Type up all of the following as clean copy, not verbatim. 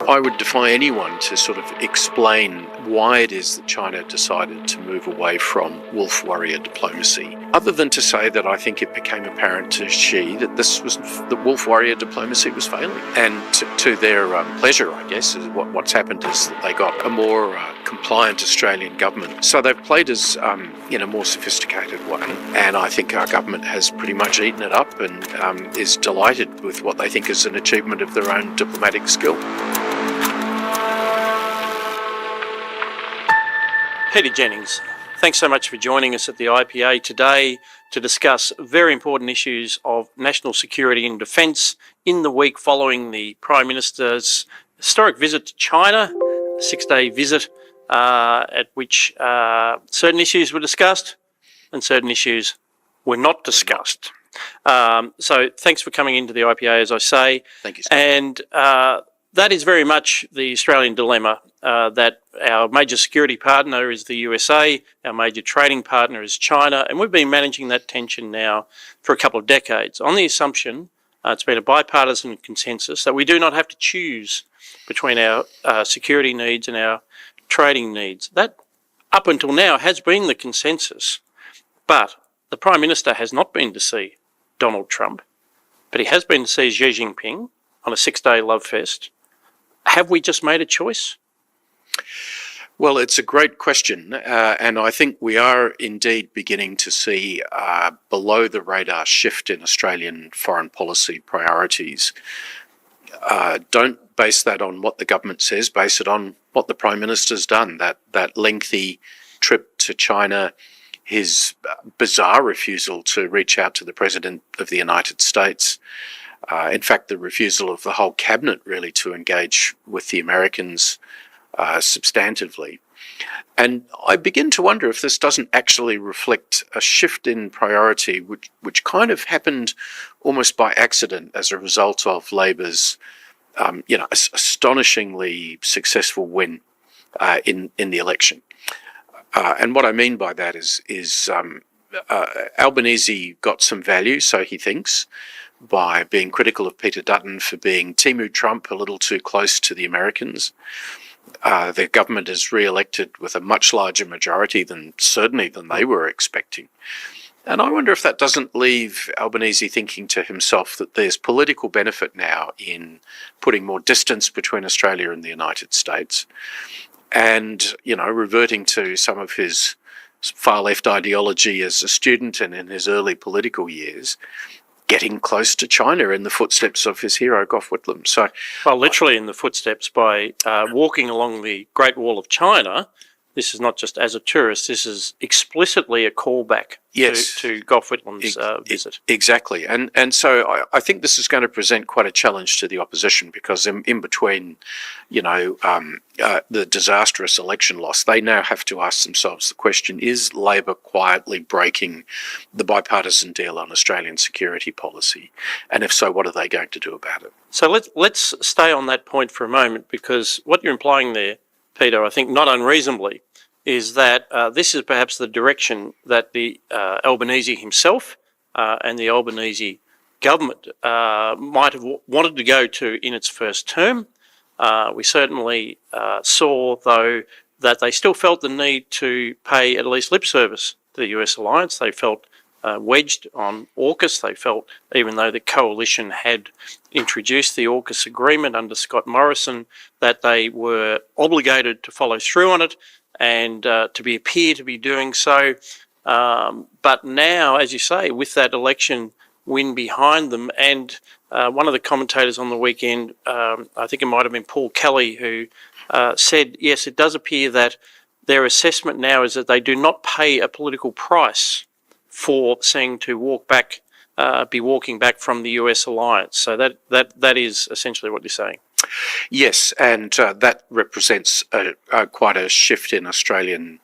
I would defy anyone to sort of explain why it is that China decided to move away from wolf warrior diplomacy, other than to say that I think it became apparent to Xi that the wolf warrior diplomacy was failing. And to their pleasure, I guess, is what's happened is that they got a more compliant Australian government. So they've played us in a more sophisticated way. And I think our government has pretty much eaten it up and is delighted with what they think is an achievement of their own diplomatic skill. Peter Jennings, thanks so much for joining us at the IPA today to discuss very important issues of national security and defence in the week following the Prime Minister's historic visit to China, a 6-day visit at which certain issues were discussed and certain issues were not discussed. So thanks for coming into the IPA, as I say. Thank you, sir. And that is very much the Australian dilemma, that our major security partner is the USA, our major trading partner is China, and we've been managing that tension now for a couple of decades on the assumption, it's been a bipartisan consensus, that we do not have to choose between our security needs and our trading needs. That, up until now, has been the consensus, but the Prime Minister has not been to see Donald Trump, but he has been to see Xi Jinping on a 6-day love fest. Have we just made a choice? Well, it's a great question, and I think we are indeed beginning to see below the radar shift in Australian foreign policy priorities. Don't base that on what the government says, base it on what the Prime Minister's done. That lengthy trip to China, his bizarre refusal to reach out to the President of the United States, in fact, the refusal of the whole cabinet really to engage with the Americans substantively. And I begin to wonder if this doesn't actually reflect a shift in priority, which kind of happened almost by accident as a result of Labor's, astonishingly successful win in the election. And what I mean by that is Albanese got some value, so he thinks, by being critical of Peter Dutton for being Timu Trump a little too close to the Americans. The government is re-elected with a much larger majority than they were expecting. And I wonder if that doesn't leave Albanese thinking to himself that there's political benefit now in putting more distance between Australia and the United States and, reverting to some of his far-left ideology as a student and in his early political years, getting close to China in the footsteps of his hero, Gough Whitlam. So, well, literally in the footsteps by walking along the Great Wall of China. This is not just as a tourist, this is explicitly a callback to Gough Whitlam's visit. Exactly. And so I think this is going to present quite a challenge to the opposition because in between, the disastrous election loss, they now have to ask themselves the question, is Labor quietly breaking the bipartisan deal on Australian security policy? And if so, what are they going to do about it? So let's stay on that point for a moment, because what you're implying there, Peter, I think not unreasonably, is that this is perhaps the direction that the Albanese himself and the Albanese government might have wanted to go to in its first term. We certainly saw, though, that they still felt the need to pay at least lip service to the US alliance. They felt wedged on AUKUS. They felt, even though the coalition had introduced the AUKUS agreement under Scott Morrison, that they were obligated to follow through on it and to appear to be doing so. But now, as you say, with that election win behind them, and one of the commentators on the weekend, I think it might have been Paul Kelly, who said, yes, it does appear that their assessment now is that they do not pay a political price for seeing to be walking back from the US alliance. So that is essentially what you're saying. Yes, and that represents quite a shift in Australian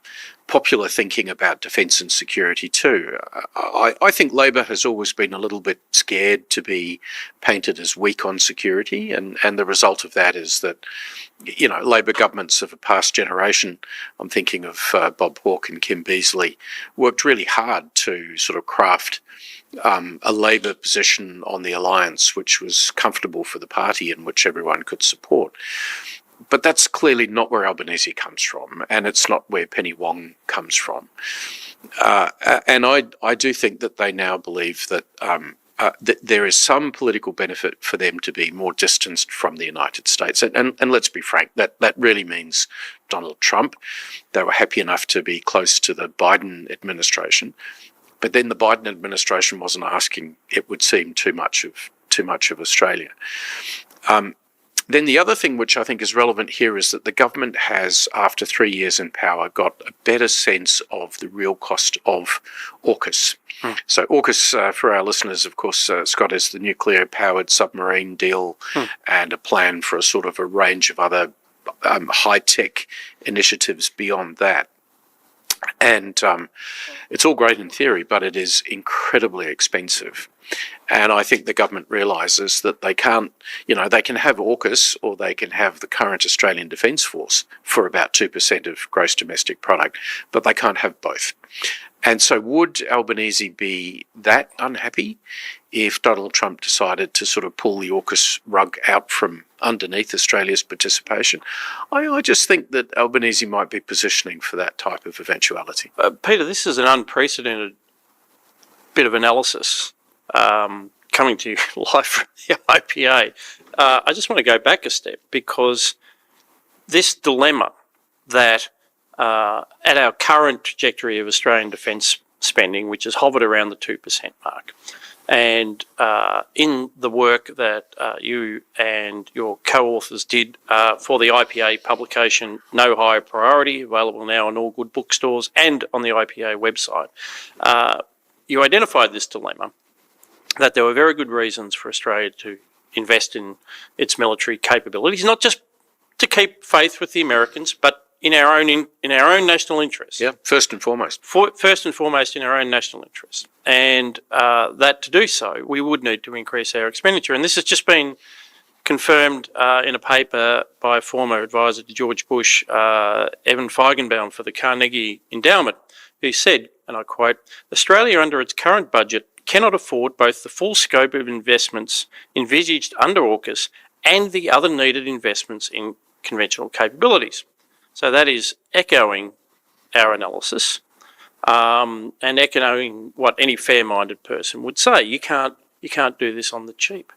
popular thinking about defence and security too. I think Labor has always been a little bit scared to be painted as weak on security, and the result of that is that, Labor governments of a past generation, I'm thinking of Bob Hawke and Kim Beazley, worked really hard to sort of craft a Labor position on the alliance which was comfortable for the party and which everyone could support. But that's clearly not where Albanese comes from, and it's not where Penny Wong comes from. And I do think that they now believe that that there is some political benefit for them to be more distanced from the United States. And let's be frank, that really means Donald Trump. They were happy enough to be close to the Biden administration, but then the Biden administration wasn't asking, it would seem, too much of Australia. Then the other thing which I think is relevant here is that the government has, after 3 years in power, got a better sense of the real cost of AUKUS. So AUKUS, for our listeners, of course, Scott, is the nuclear-powered submarine deal and a plan for a sort of a range of other high-tech initiatives beyond that. And it's all great in theory, but it is incredibly expensive. And I think the government realises that they can't, they can have AUKUS or they can have the current Australian Defence Force for about 2% of gross domestic product, but they can't have both. And so would Albanese be that unhappy if Donald Trump decided to sort of pull the AUKUS rug out from underneath Australia's participation? I just think that Albanese might be positioning for that type of eventuality. Peter, this is an unprecedented bit of analysis coming to you live from the IPA. I just want to go back a step, because this dilemma that at our current trajectory of Australian defence spending, which has hovered around the 2% mark, and in the work that you and your co-authors did for the IPA publication No Higher Priority, available now in all good bookstores and on the IPA website, you identified this dilemma, that there were very good reasons for Australia to invest in its military capabilities, not just to keep faith with the Americans, but in our own national interest. Yeah, first and foremost. First and foremost in our own national interest. And that to do so, we would need to increase our expenditure. And this has just been confirmed in a paper by a former advisor to George Bush, Evan Feigenbaum, for the Carnegie Endowment, who said, and I quote, "Australia under its current budget cannot afford both the full scope of investments envisaged under AUKUS and the other needed investments in conventional capabilities." So that is echoing our analysis and echoing what any fair-minded person would say. You can't do this on the cheap.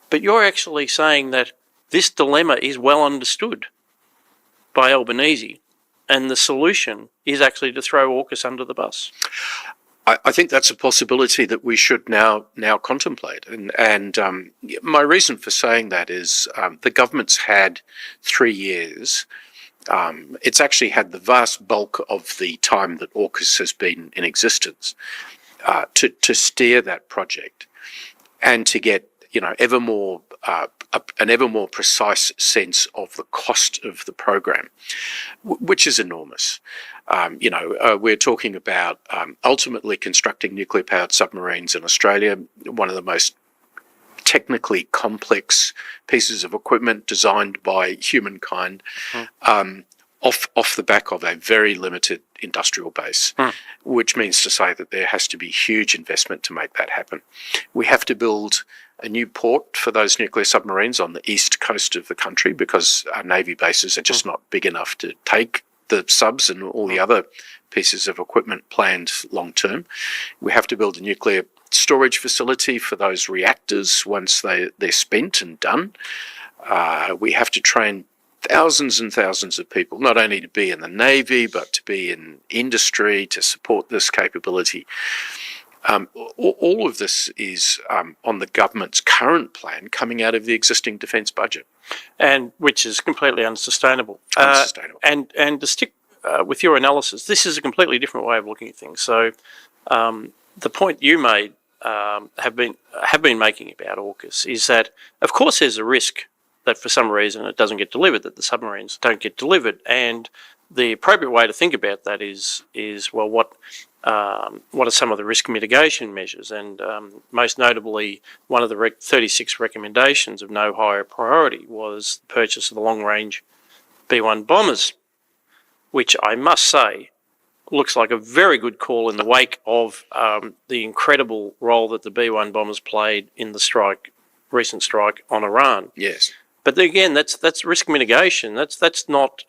But you're actually saying that this dilemma is well understood by Albanese, and the solution is actually to throw AUKUS under the bus. I think that's a possibility that we should now contemplate. And my reason for saying that is the government's had 3 years. It's actually had the vast bulk of the time that AUKUS has been in existence to steer that project and to get an ever more precise sense of the cost of the program, which is enormous. We're talking about ultimately constructing nuclear-powered submarines in Australia, one of the most technically complex pieces of equipment designed by humankind, off the back of a very limited industrial base, which means to say that there has to be huge investment to make that happen. We have to build a new port for those nuclear submarines on the east coast of the country, because our Navy bases are just not big enough to take the subs and all the other pieces of equipment planned long term. We have to build a nuclear storage facility for those reactors once they're spent and done. We have to train thousands and thousands of people, not only to be in the Navy, but to be in industry to support this capability. All of this is on the government's current plan coming out of the existing defence budget. And which is completely unsustainable. And to stick with your analysis, this is a completely different way of looking at things. So the point you made, have been making about AUKUS, is that of course there's a risk that for some reason it doesn't get delivered, that the submarines don't get delivered, and the appropriate way to think about that is well, what are some of the risk mitigation measures? And most notably, one of the 36 recommendations of no higher priority was the purchase of the long-range B-1 bombers, which I must say looks like a very good call in the wake of the incredible role that the B-1 bombers played in the recent strike on Iran. Yes. But again, that's risk mitigation. That's not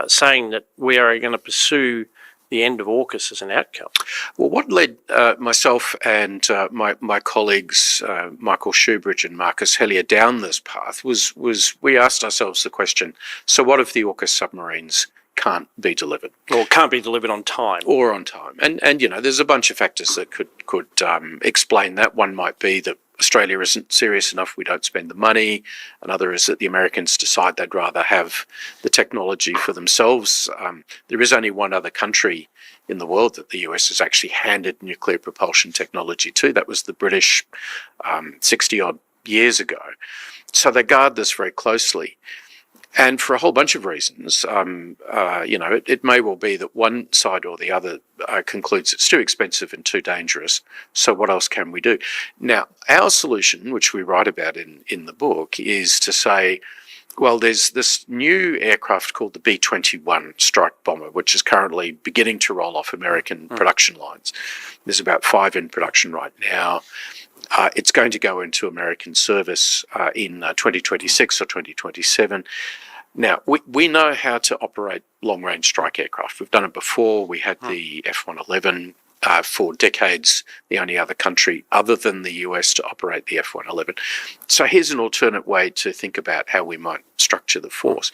saying that we are going to pursue the end of AUKUS as an outcome. Well, what led myself and my colleagues, Michael Shoebridge and Marcus Hellier, down this path was we asked ourselves the question, so what if the AUKUS submarines can't be delivered? Or can't be delivered on time. Or on time. And you know, there's a bunch of factors that could explain that. One might be that Australia isn't serious enough, we don't spend the money. Another is that the Americans decide they'd rather have the technology for themselves. There is only one other country in the world that the US has actually handed nuclear propulsion technology to. That was the British 60-odd years ago. So they guard this very closely. And for a whole bunch of reasons, you know, it may well be that one side or the other concludes it's too expensive and too dangerous. So what else can we do? Now, our solution, which we write about in the book, is to say, well, there's this new aircraft called the B-21 strike bomber, which is currently beginning to roll off American production lines. There's about 5 in production right now. It's going to go into American service in 2026 or 2027. Now, we know how to operate long-range strike aircraft. We've done it before. We had the F-111 for decades, the only other country other than the US to operate the F-111. So here's an alternate way to think about how we might structure the force.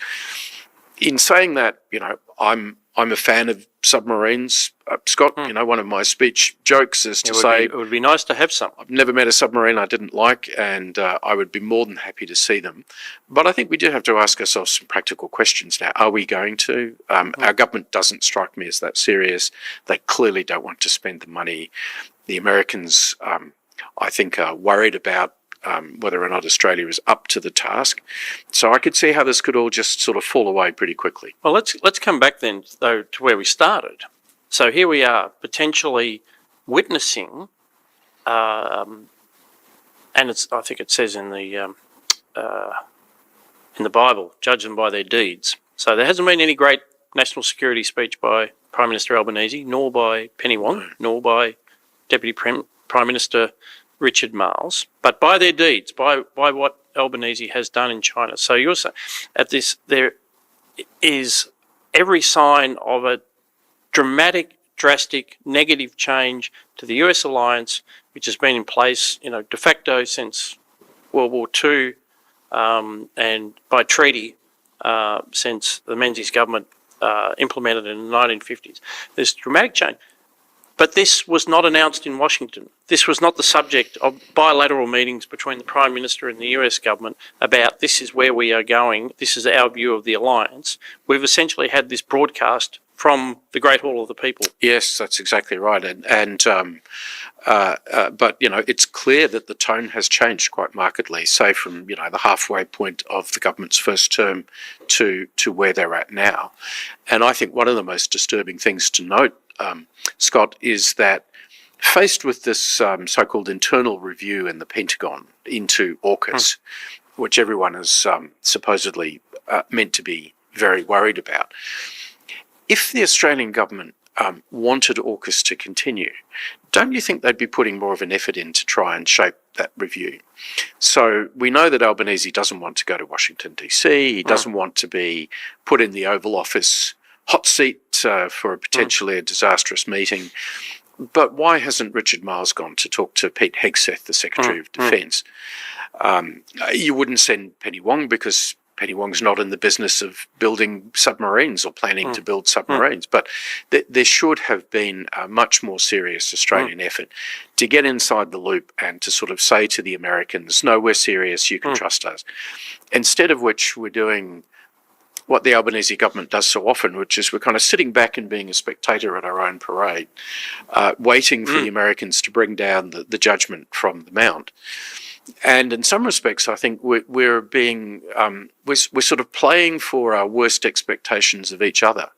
In saying that, you know, I'm a fan of submarines. Scott, you know, one of my speech jokes is to say... It would be nice to have some. I've never met a submarine I didn't like, and I would be more than happy to see them. But I think we do have to ask ourselves some practical questions now. Are we going to? Our government doesn't strike me as that serious. They clearly don't want to spend the money. The Americans, I think, are worried about whether or not Australia is up to the task. So I could see how this could all just sort of fall away pretty quickly. Well, let's come back then, though, to where we started. So here we are, potentially witnessing, and I think it says in the Bible, judge them by their deeds. So there hasn't been any great national security speech by Prime Minister Albanese, nor by Penny Wong, nor by Deputy Prime Minister Richard Marles, but by their deeds, by what Albanese has done in China. So you're saying there is every sign of a drastic, negative change to the US alliance, which has been in place, you know, de facto since World War II, and by treaty since the Menzies government implemented it in the 1950s. There's dramatic change. But this was not announced in Washington. This was not the subject of bilateral meetings between the Prime Minister and the US government about this is where we are going, this is our view of the alliance. We've essentially had this broadcast from the Great Hall of the People. Yes, that's exactly right. But, you know, it's clear that the tone has changed quite markedly, say from, you know, the halfway point of the government's first term to where they're at now. And I think one of the most disturbing things to note, Scott, is that faced with this so-called internal review in the Pentagon into AUKUS, which everyone is supposedly meant to be very worried about, if the Australian government wanted AUKUS to continue, don't you think they'd be putting more of an effort in to try and shape that review? So we know that Albanese doesn't want to go to Washington, D.C. He doesn't want to be put in the Oval Office hot seat for a potentially a disastrous meeting. But why hasn't Richard Marles gone to talk to Pete Hegseth, the Secretary of Defence? You wouldn't send Penny Wong because Penny Wong's not in the business of building submarines or planning to build submarines. But there should have been a much more serious Australian effort to get inside the loop and to sort of say to the Americans, no, we're serious, you can trust us. Instead of which we're doing what the Albanese government does so often, which is we're kind of sitting back and being a spectator at our own parade, waiting for the Americans to bring down the judgment from the Mount. And in some respects, I think we're being we're sort of playing for our worst expectations of each other.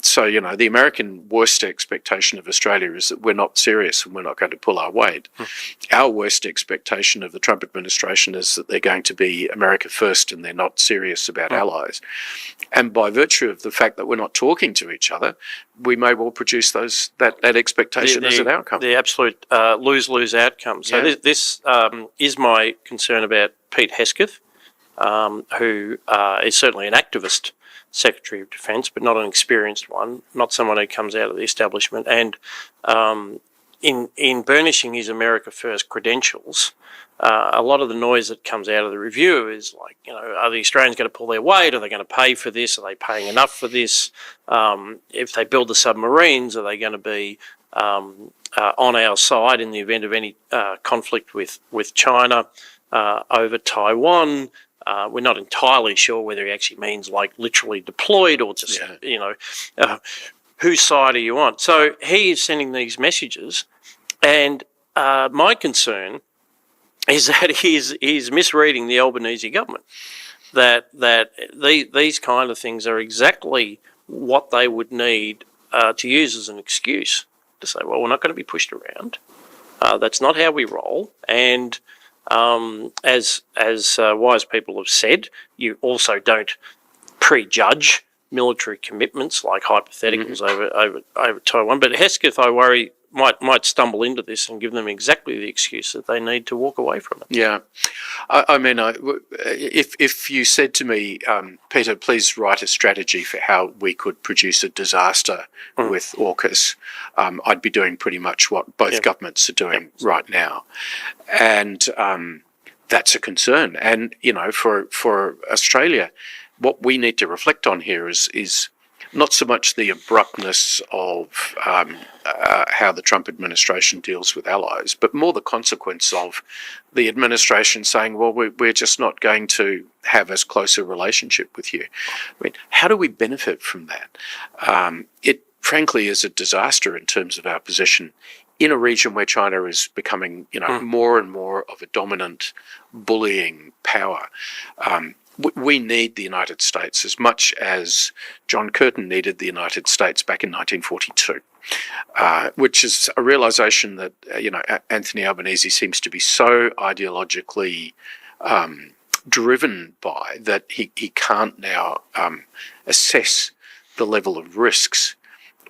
So, the American worst expectation of Australia is that we're not serious and we're not going to pull our weight. Our worst expectation of the Trump administration is that they're going to be America first and they're not serious about allies. And by virtue of the fact that we're not talking to each other, we may well produce that expectation as an outcome. The absolute lose-lose outcome. So this is my concern about Pete Hesketh, who is certainly an activist Secretary of Defence, but not an experienced one, not someone who comes out of the establishment. And in burnishing his America First credentials, a lot of the noise that comes out of the review is like, are the Australians going to pull their weight? Are they going to pay for this? Are they paying enough for this? If they build the submarines, are they going to be on our side in the event of any conflict with China over Taiwan? We're not entirely sure whether he actually means like literally deployed or just, whose side are you on? So he is sending these messages, and my concern is that he's misreading the Albanese government, that these kind of things are exactly what they would need to use as an excuse to say, well, we're not going to be pushed around. That's not how we roll. And as wise people have said, you also don't prejudge military commitments like hypotheticals over Taiwan. But Hesketh, I worry, might stumble into this and give them exactly the excuse that they need to walk away from it. Yeah, I mean, if you said to me, Peter, please write a strategy for how we could produce a disaster with AUKUS, I'd be doing pretty much what both governments are doing right now, and that's a concern. And for Australia, what we need to reflect on here is not so much the abruptness of how the Trump administration deals with allies, but more the consequence of the administration saying, well, we're just not going to have as close a relationship with you. I mean, how do we benefit from that? It frankly is a disaster in terms of our position in a region where China is becoming, more and more of a dominant bullying power. We need the United States as much as John Curtin needed the United States back in 1942, which is a realization that, Anthony Albanese seems to be so ideologically driven by that he can't now assess the level of risks.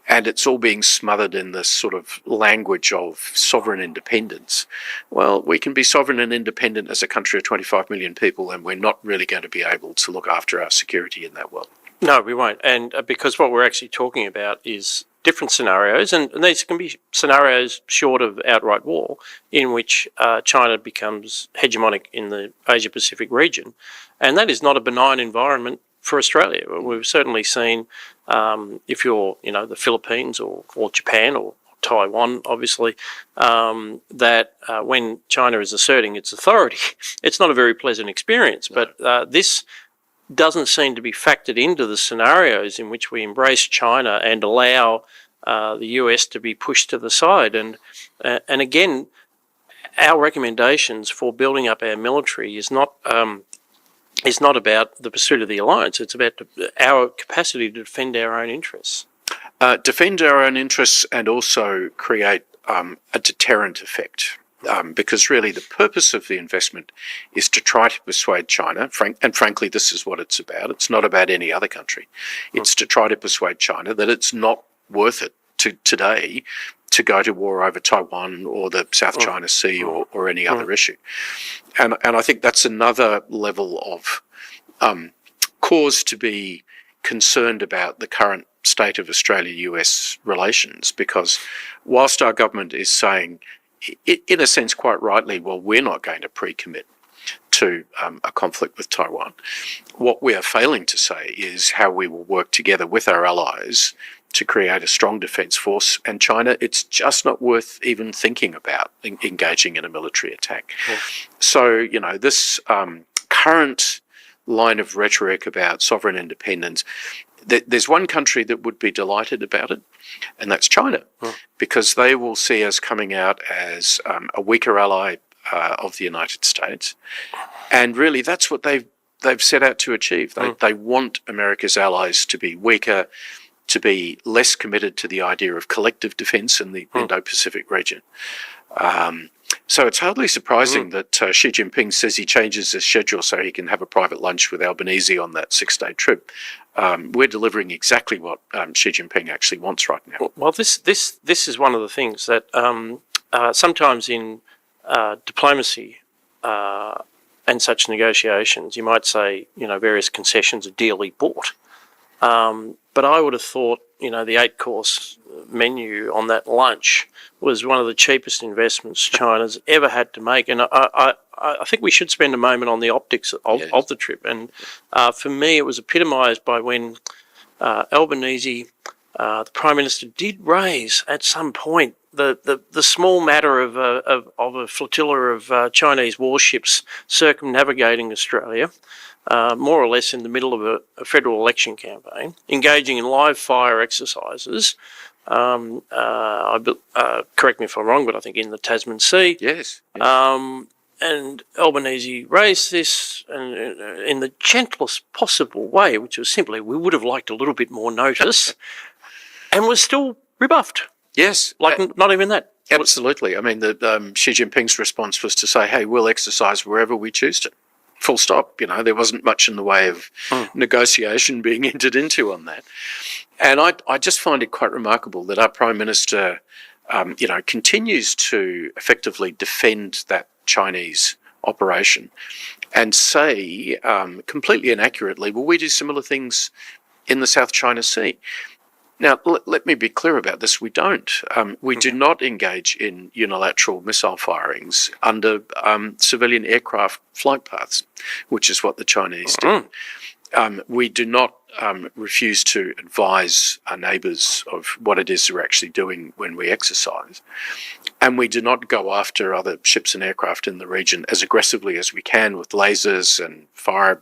And it's all being smothered in this sort of language of sovereign independence. Well, we can be sovereign and independent as a country of 25 million people, and we're not really going to be able to look after our security in that world. No, we won't. And because what we're actually talking about is different scenarios, and these can be scenarios short of outright war, in which China becomes hegemonic in the Asia-Pacific region. And that is not a benign environment for Australia. We've certainly seen, if you're, the Philippines or Japan or Taiwan, obviously, that when China is asserting its authority, it's not a very pleasant experience. No. But this doesn't seem to be factored into the scenarios in which we embrace China and allow the US to be pushed to the side. And again, our recommendations for building up our military is not about the pursuit of the alliance. It's about our capacity to defend our own interests. Defend our own interests and also create a deterrent effect. Because really the purpose of the investment is to try to persuade China, and frankly this is what it's about. It's not about any other country. It's to try to persuade China that it's not worth it today to go to war over Taiwan or the South China Sea or any other issue. And I think that's another level of cause to be concerned about the current state of Australia-US relations, because whilst our government is saying, in a sense quite rightly, well, we're not going to pre-commit to a conflict with Taiwan, what we are failing to say is how we will work together with our allies to create a strong defence force. And China, it's just not worth even thinking about engaging in a military attack. Yeah. So, this current line of rhetoric about sovereign independence, there's one country that would be delighted about it, and that's China, because they will see us coming out as a weaker ally, of the United States. And really, that's what they've set out to achieve. They want America's allies to be weaker, to be less committed to the idea of collective defence in the Indo-Pacific region. So it's hardly surprising that Xi Jinping says he changes his schedule so he can have a private lunch with Albanese on that 6-day trip. We're delivering exactly what Xi Jinping actually wants right now. Well, this is one of the things that sometimes in diplomacy and such negotiations, you might say, various concessions are dearly bought. But I would have thought, the 8-course menu on that lunch was one of the cheapest investments China's ever had to make. And I think we should spend a moment on the optics of the trip. And for me, it was epitomised by when Albanese, the Prime Minister, did raise at some point the small matter of a flotilla of Chinese warships circumnavigating Australia, more or less in the middle of a federal election campaign, engaging in live fire exercises. Correct me if I'm wrong, but I think in the Tasman Sea. Yes. And Albanese raised this in the gentlest possible way, which was simply, we would have liked a little bit more notice, and was still rebuffed. Yes. Not even that. Absolutely. I mean, Xi Jinping's response was to say, hey, we'll exercise wherever we choose to. Full stop. There wasn't much in the way of negotiation being entered into on that. And I just find it quite remarkable that our Prime Minister, continues to effectively defend that Chinese operation and say completely inaccurately, well, we do similar things in the South China Sea. Now, let me be clear about this. We don't. We do not engage in unilateral missile firings under civilian aircraft flight paths, which is what the Chinese do. We do not refuse to advise our neighbours of what it is we're actually doing when we exercise. And we do not go after other ships and aircraft in the region as aggressively as we can with lasers and fire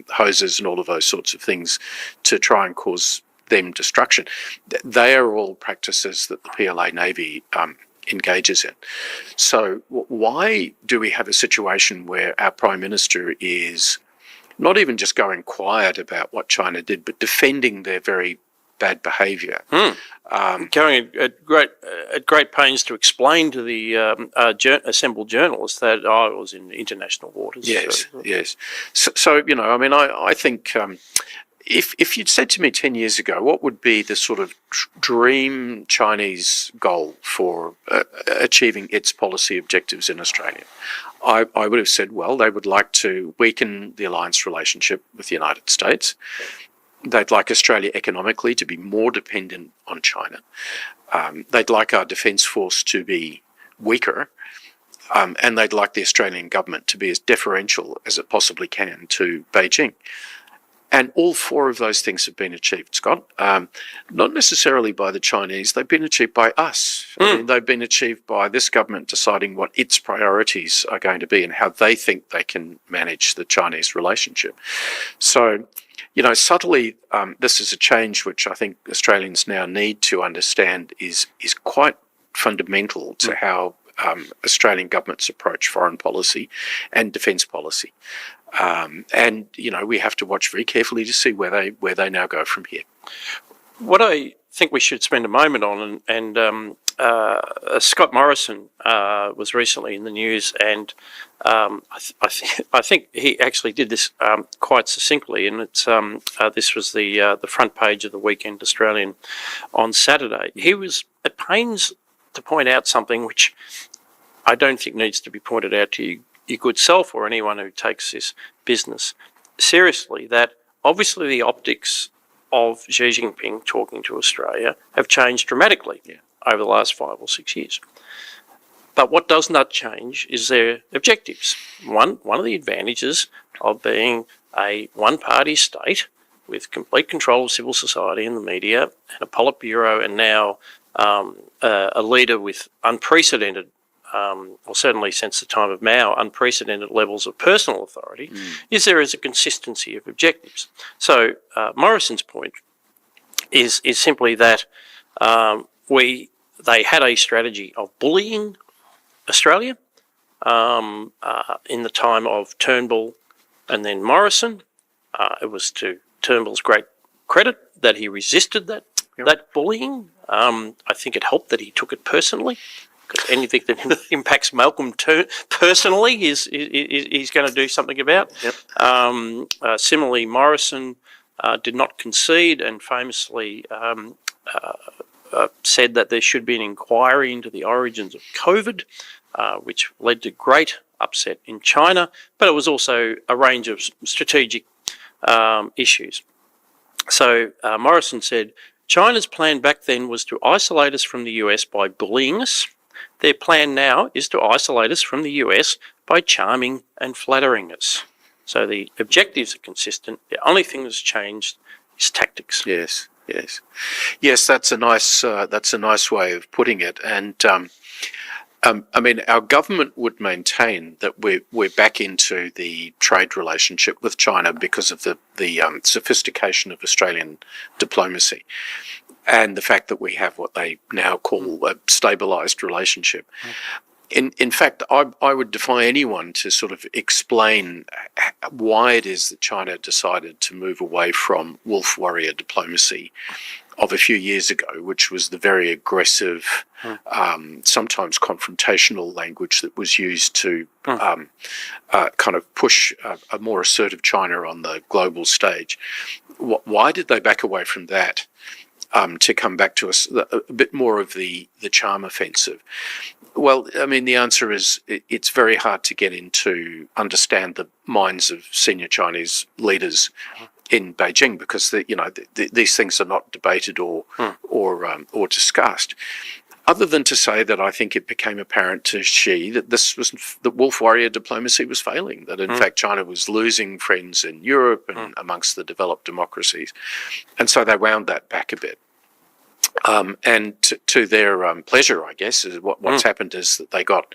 hoses and all of those sorts of things to try and cause them destruction. They are all practices that the PLA Navy engages in. So why do we have a situation where our Prime Minister is not even just going quiet about what China did, but defending their very bad behaviour? Going at great pains to explain to the assembled journalists that it was in international waters. Yes, yes. So I think if you'd said to me 10 years ago, what would be the sort of dream Chinese goal for achieving its policy objectives in Australia, I would have said, well, they would like to weaken the alliance relationship with the United States. They'd like Australia economically to be more dependent on China. They'd like our defence force to be weaker. And they'd like the Australian government to be as deferential as it possibly can to Beijing. And all four of those things have been achieved, Scott. Not necessarily by the Chinese, they've been achieved by us. I mean, they've been achieved by this government deciding what its priorities are going to be and how they think they can manage the Chinese relationship. So, subtly, this is a change which I think Australians now need to understand is quite fundamental to how Australian governments approach foreign policy and defence policy. And we have to watch very carefully to see where they now go from here. What I think we should spend a moment on, and Scott Morrison was recently in the news, and I think he actually did this quite succinctly, and it's this was the front page of the Weekend Australian on Saturday. He was at pains to point out something which I don't think needs to be pointed out to you, your good self or anyone who takes this business seriously, that obviously the optics of Xi Jinping talking to Australia have changed dramatically over the last 5 or 6 years. But what does not change is their objectives. One of the advantages of being a one-party state with complete control of civil society and the media and a Politburo and now a leader with unprecedented or certainly since the time of Mao, unprecedented levels of personal authority, is there is a consistency of objectives. So Morrison's point is simply that they had a strategy of bullying Australia in the time of Turnbull and then Morrison. It was to Turnbull's great credit that he resisted that bullying. I think it helped that he took it personally, because anything that impacts Malcolm personally, he's going to do something about. Similarly, Morrison did not concede and famously said that there should be an inquiry into the origins of COVID, which led to great upset in China, but it was also a range of strategic issues. So Morrison said, China's plan back then was to isolate us from the US by bullying us. Their plan now is to isolate us from the US by charming and flattering us. So the objectives are consistent. The only thing that's changed is tactics. Yes. That's a nice way of putting it. And I mean, our government would maintain that we're back into the trade relationship with China because of the sophistication of Australian diplomacy and the fact that we have what they now call a stabilised relationship. In fact, I would defy anyone to sort of explain why it is that China decided to move away from wolf warrior diplomacy of a few years ago, which was the very aggressive, sometimes confrontational language that was used to kind of push a more assertive China on the global stage. Why did they back away from that to come back to us a bit more of the charm offensive? Well, I mean, the answer is it's very hard to get into understand the minds of senior Chinese leaders in Beijing because these things are not debated or discussed. Other than to say that I think it became apparent to Xi that that wolf warrior diplomacy was failing. That in fact China was losing friends in Europe and amongst the developed democracies, and so they wound that back a bit. And to their pleasure, I guess, is what's happened is that they got,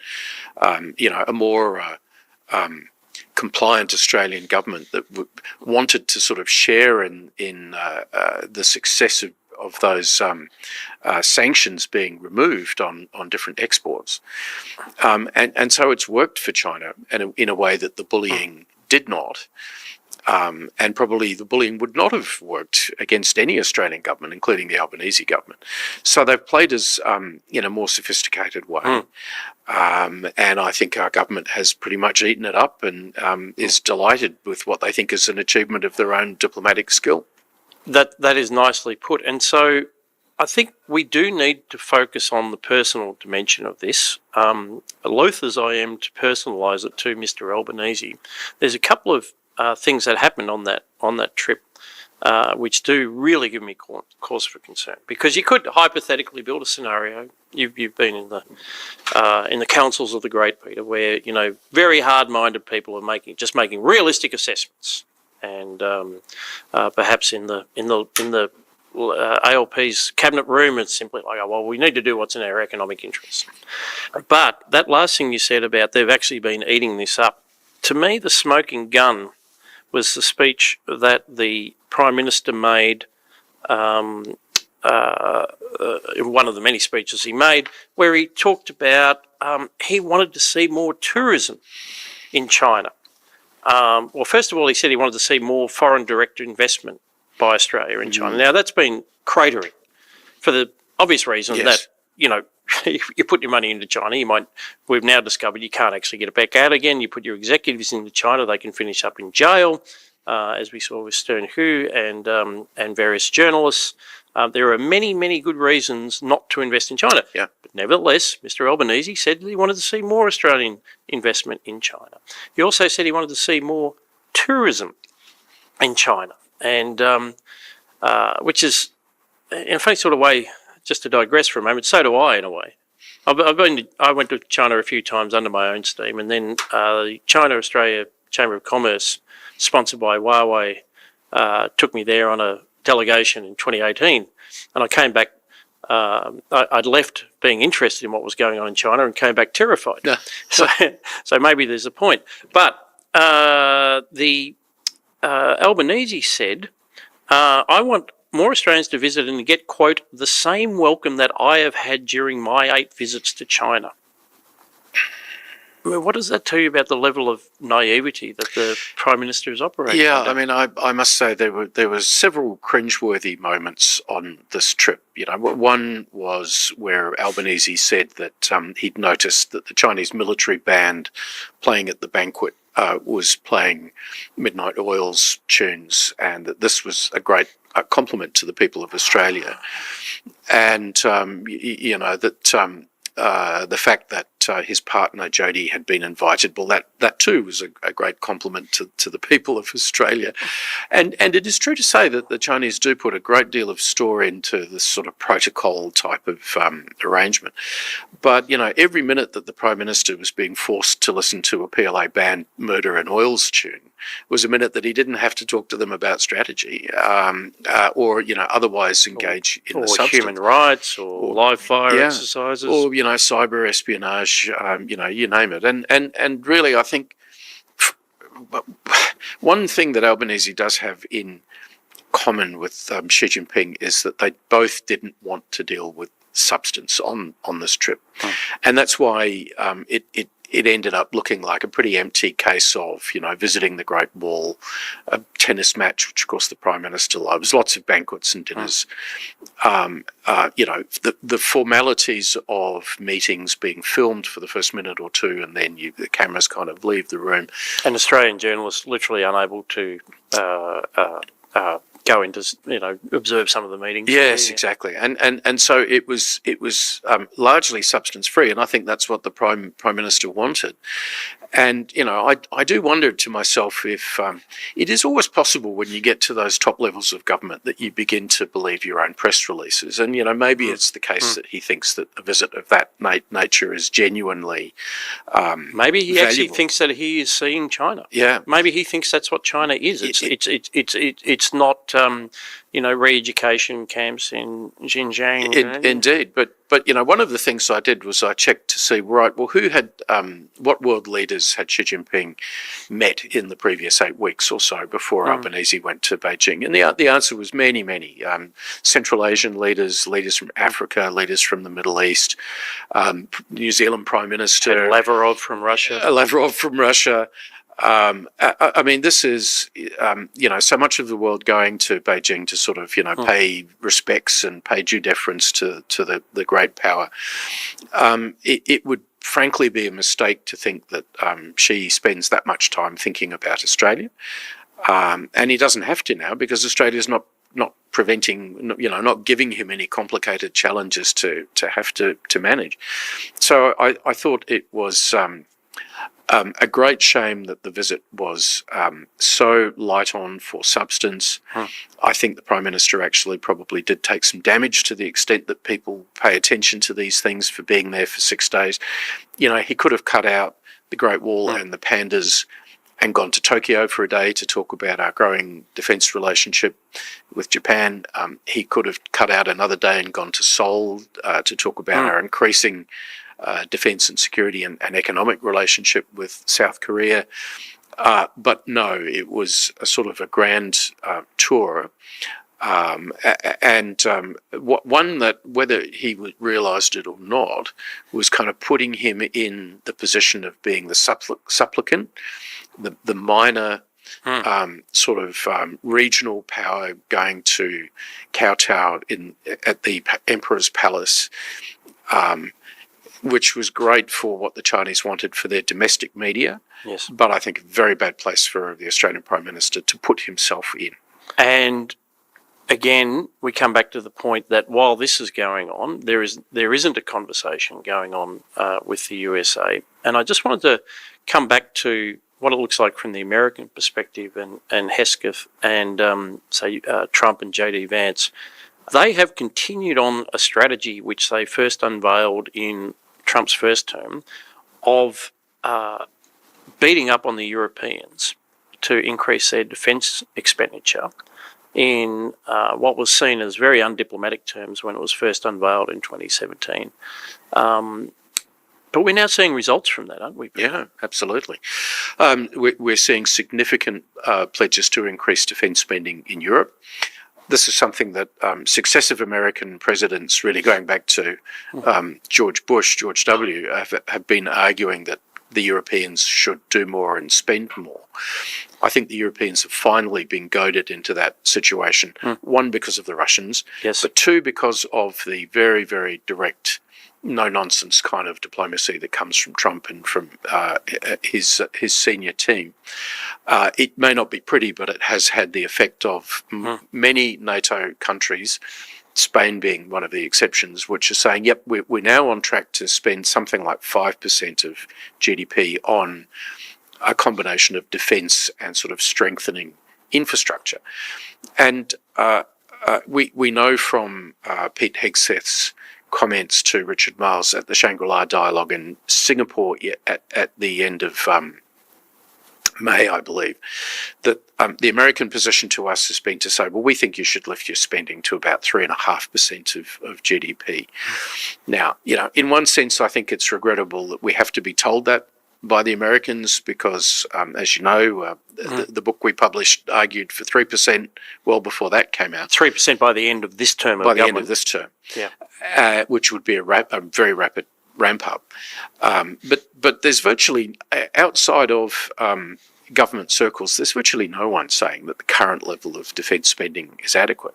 a more compliant Australian government that wanted to sort of share in the success of those sanctions being removed on different exports, and so it's worked for China, and in a way that the bullying did not. And probably the bullying would not have worked against any Australian government, including the Albanese government. So they've played us in a more sophisticated way. And I think our government has pretty much eaten it up and is delighted with what they think is an achievement of their own diplomatic skill. That is nicely put. And so I think we do need to focus on the personal dimension of this. Loath as I am to personalise it to Mr. Albanese, there's a couple of things that happened on that trip, which do really give me cause for concern. Because you could hypothetically build a scenario. You've been in the councils of the great, Peter, where very hard-minded people are making realistic assessments, and perhaps in the ALP's cabinet room, it's simply like, oh, well, we need to do what's in our economic interests. But that last thing you said about they've actually been eating this up, to me, the smoking gun was the speech that the Prime Minister made, in one of the many speeches he made, where he talked about he wanted to see more tourism in China. Well, first of all, he said he wanted to see more foreign direct investment by Australia in China. Now, that's been cratering for the obvious reason that, if you put your money into China, we've now discovered you can't actually get it back out again. You put your executives into China, they can finish up in jail, as we saw with Stern Hu and various journalists. There are many, many good reasons not to invest in China. Yeah. But nevertheless, Mr. Albanese said that he wanted to see more Australian investment in China. He also said he wanted to see more tourism in China, and which is, in a funny sort of way, just to digress for a moment, so do I in a way. I went to China a few times under my own steam, and then the China-Australia Chamber of Commerce, sponsored by Huawei, took me there on a delegation in 2018, and I came back. I'd left being interested in what was going on in China and came back terrified. Yeah. So maybe there's a point. But the Albanese said, I want more Australians to visit and get, quote, the same welcome that I have had during my 8 visits to China. Well, what does that tell you about the level of naivety that the Prime Minister is operating? Yeah, under? I mean, I must say there were several cringeworthy moments on this trip. One was where Albanese said that he'd noticed that the Chinese military band playing at the banquet was playing Midnight Oil's tunes, and that this was a great compliment to the people of Australia. And the fact that his partner Jodie had been invited, well, that too was a great compliment to the people of Australia. And it is true to say that the Chinese do put a great deal of store into this sort of protocol type of arrangement. But, every minute that the Prime Minister was being forced to listen to a PLA band Murder and Oil's tune was a minute that he didn't have to talk to them about strategy or otherwise engage in the substance. Human rights or live fire exercises. Or, cyber espionage, you name it. And really, I think one thing that Albanese does have in common with Xi Jinping is that they both didn't want to deal with substance on this trip. And that's why it ended up looking like a pretty empty case of, visiting the Great Wall, a tennis match, which of course the Prime Minister loves, lots of banquets and dinners, the formalities of meetings being filmed for the first minute or two, and then the cameras kind of leave the room. And Australian journalists literally unable to go into, observe some of the meetings. Yes, exactly. And so it was largely substance free, and I think that's what the Prime Minister wanted. And, I do wonder to myself if it is always possible when you get to those top levels of government that you begin to believe your own press releases. And, maybe it's the case that he thinks that a visit of that nature is genuinely maybe he valuable. actually thinks that he is seeing China. Yeah. Maybe he thinks that's what China is. It's not, re-education camps in Xinjiang. Indeed. But one of the things I did was I checked to see, who had, what world leaders had Xi Jinping met in the previous 8 weeks or so before Albanese went to Beijing? And the answer was many, many. Central Asian leaders from Africa, leaders from the Middle East, New Zealand Prime Minister. And Lavrov from Russia. I mean, this is, so much of the world going to Beijing to sort of, pay respects and pay due deference to the great power. It would frankly be a mistake to think that Xi spends that much time thinking about Australia. And he doesn't have to now, because Australia's not preventing, not giving him any complicated challenges to have to manage. So I thought it was a great shame that the visit was so light on for substance. I think the Prime Minister actually probably did take some damage to the extent that people pay attention to these things for being there for 6 days. He could have cut out the Great Wall and the pandas and gone to Tokyo for a day to talk about our growing defence relationship with Japan. He could have cut out another day and gone to Seoul to talk about our increasing defence and security and economic relationship with South Korea. But no, it was a sort of a grand tour. One that, whether he realised it or not, was kind of putting him in the position of being the supplicant, the minor sort of regional power going to kowtow at the Emperor's Palace, which was great for what the Chinese wanted for their domestic media. Yes. But I think a very bad place for the Australian Prime Minister to put himself in. And again, we come back to the point that while this is going on, there isn't a conversation going on with the USA. And I just wanted to come back to what it looks like from the American perspective and Hesketh and, Trump and J.D. Vance. They have continued on a strategy which they first unveiled in Trump's first term of beating up on the Europeans to increase their defence expenditure in what was seen as very undiplomatic terms when it was first unveiled in 2017. But we're now seeing results from that, aren't we? Yeah, absolutely. We're seeing significant pledges to increase defence spending in Europe. This is something that successive American presidents, really going back to George Bush, George W., have been arguing that the Europeans should do more and spend more. I think the Europeans have finally been goaded into that situation, one, because of the Russians, Yes. but two, because of the very, very direct, no-nonsense kind of diplomacy that comes from Trump and from his senior team. It may not be pretty, but it has had the effect of many NATO countries, Spain being one of the exceptions, which are saying, yep, we're now on track to spend something like 5% of GDP on a combination of defence and sort of strengthening infrastructure. And we know from Pete Hegseth's comments to Richard Marles at the Shangri-La Dialogue in Singapore at the end of May, I believe, that the American position to us has been to say, well, we think you should lift your spending to about 3.5% of GDP. Now, in one sense, I think it's regrettable that we have to be told that by the Americans because, as you know, the book we published argued for 3% well before that came out. 3% by the end of this term of by the government. end of this term, Yeah. which would be a very rapid ramp up. But there's virtually, outside of government circles, there's virtually no one saying that the current level of defence spending is adequate.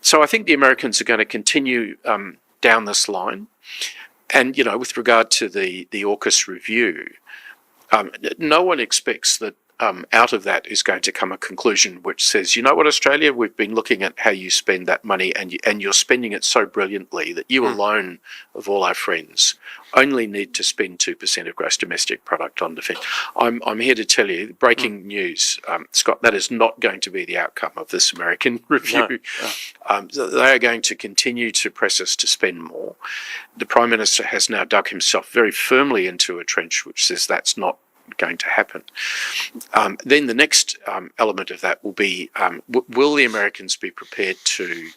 So I think the Americans are going to continue down this line. And, with regard to the AUKUS review, no one expects that out of that is going to come a conclusion which says, you know what, Australia, we've been looking at how you spend that money and you're spending it so brilliantly that you alone of all our friends only need to spend 2% of gross domestic product on defence. I'm here to tell you, breaking news, Scott, that is not going to be the outcome of this American review. No. They are going to continue to press us to spend more. The Prime Minister has now dug himself very firmly into a trench which says that's not going to happen. Then the next element of that will be, will the Americans be prepared to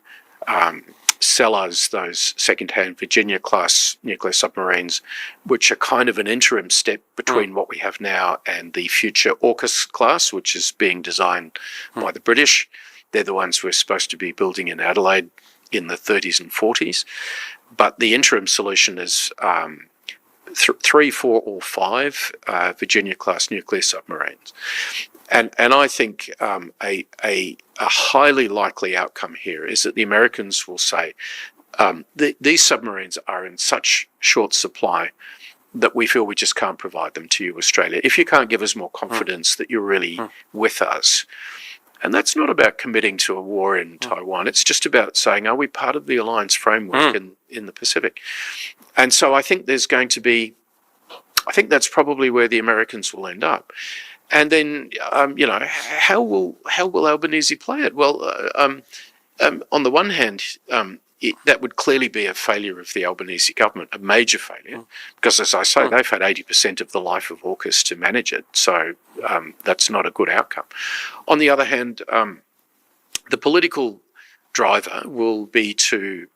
sell us those second-hand Virginia-class nuclear submarines, which are kind of an interim step between what we have now and the future AUKUS class, which is being designed by the British. They're the ones we're supposed to be building in Adelaide in the 30s and 40s. But the interim solution is 3, 4, or 5 Virginia-class nuclear submarines. And I think a highly likely outcome here is that the Americans will say, these submarines are in such short supply that we feel we just can't provide them to you, Australia. If you can't give us more confidence that you're really with us. And that's not about committing to a war in Taiwan. It's just about saying, are we part of the alliance framework in the Pacific? And so I think there's going to be, I think that's probably where the Americans will end up. And then, how will Albanese play it? Well, on the one hand, that would clearly be a failure of the Albanese government, a major failure, because, as I say, they've had 80% of the life of AUKUS to manage it, so that's not a good outcome. On the other hand, the political driver will be to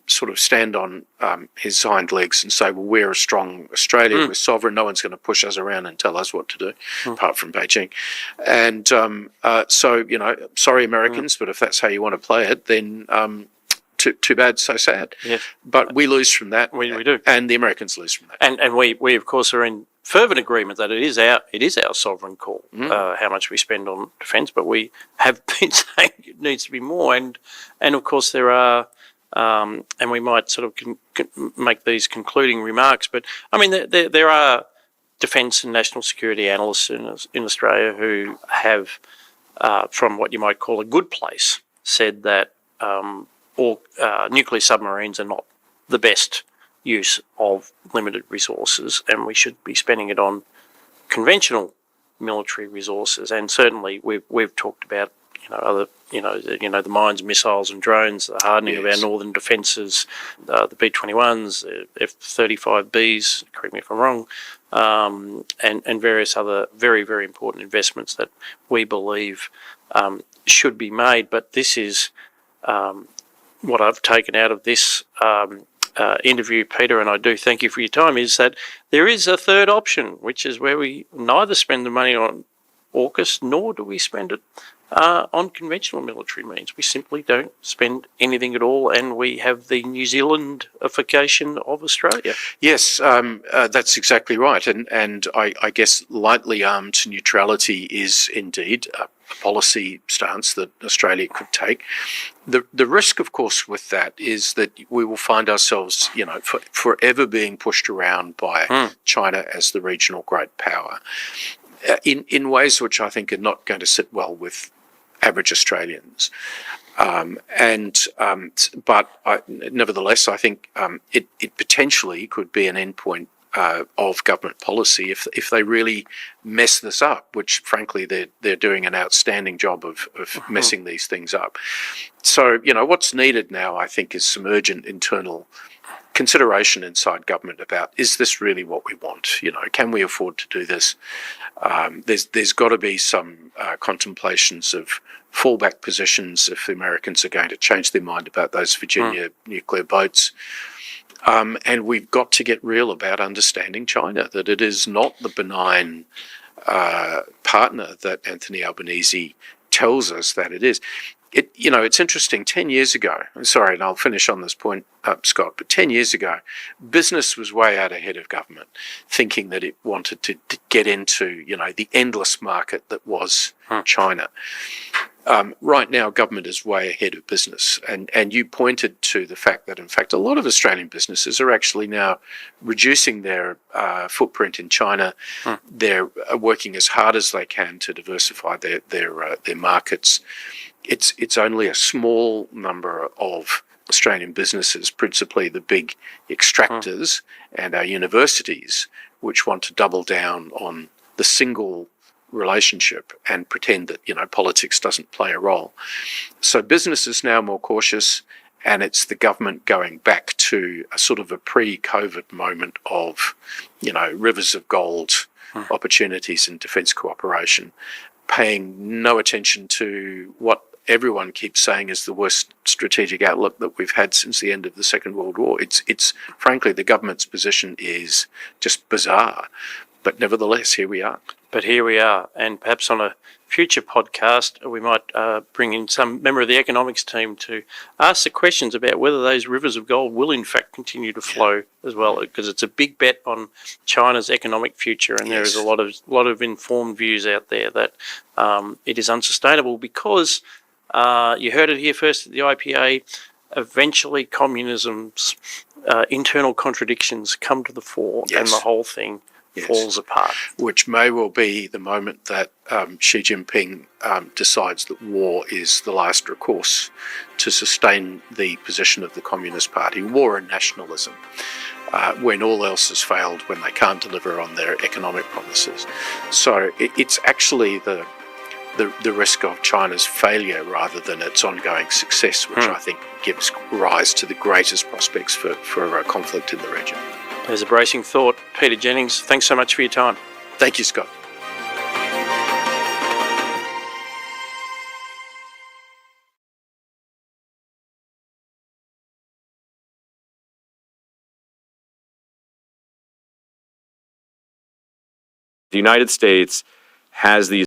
sort of stand on his hind legs and say, well, we're a strong Australia, we're sovereign, no one's going to push us around and tell us what to do, apart from Beijing. And so, sorry, Americans, but if that's how you want to play it, then too bad, so sad. Yes. But we lose from that. We do. And the Americans lose from that. And we of course are in fervent agreement that it is our sovereign call how much we spend on defence, but we have been saying it needs to be more, and of course there are and we might sort of make these concluding remarks, but I mean there are defence and national security analysts in Australia who have from what you might call a good place said that nuclear submarines are not the best use of limited resources, and we should be spending it on conventional military resources. And certainly we've talked about the mines, missiles, and drones, the hardening of our northern defences, the B-21s, F-35Bs. Correct me if I'm wrong, and various other very, very important investments that we believe should be made. But this is what I've taken out of this interview, Peter, and I do thank you for your time, is that there is a third option, which is where we neither spend the money on AUKUS, nor do we spend it on conventional military means. We simply don't spend anything at all, and we have the New Zealandification of Australia. Yes, that's exactly right. And I guess lightly armed neutrality is indeed a policy stance that Australia could take. The risk, of course, with that is that we will find ourselves, forever being pushed around by China as the regional great power in ways which I think are not going to sit well with average Australians. Nevertheless, I think it potentially could be an endpoint of government policy if they really mess this up, which frankly they're doing an outstanding job of messing these things up. So, what's needed now, I think, is some urgent internal consideration inside government about, is this really what we want? Can we afford to do this? There's got to be some contemplations of fallback positions if the Americans are going to change their mind about those Virginia nuclear boats. And we've got to get real about understanding China, that it is not the benign partner that Anthony Albanese tells us that it is. It's interesting, 10 years ago, sorry, and I'll finish on this point, Scott, but 10 years ago, business was way out ahead of government, thinking that it wanted to get into, the endless market that was China. Right now, government is way ahead of business. And you pointed to the fact that, in fact, a lot of Australian businesses are actually now reducing their footprint in China. They're working as hard as they can to diversify their markets. It's only a small number of Australian businesses, principally the big extractors and our universities, which want to double down on the single relationship and pretend that, politics doesn't play a role. So business is now more cautious, and it's the government going back to a sort of a pre-COVID moment of, rivers of gold opportunities in defence cooperation, paying no attention to what everyone keeps saying is the worst strategic outlook that we've had since the end of the Second World War. It's frankly, the government's position is just bizarre. But nevertheless, here we are. And perhaps on a future podcast, we might bring in some member of the economics team to ask the questions about whether those rivers of gold will in fact continue to flow as well, because it's a big bet on China's economic future, and there is a lot of informed views out there that it is unsustainable because you heard it here first at the IPA. Eventually, communism's internal contradictions come to the fore, and the whole thing falls apart. Which may well be the moment that Xi Jinping decides that war is the last recourse to sustain the position of the Communist Party, war and nationalism, when all else has failed, when they can't deliver on their economic promises. So it's actually the risk of China's failure rather than its ongoing success, which I think gives rise to the greatest prospects for a conflict in the region. There's a bracing thought. Peter Jennings, thanks so much for your time. Thank you, Scott. The United States has these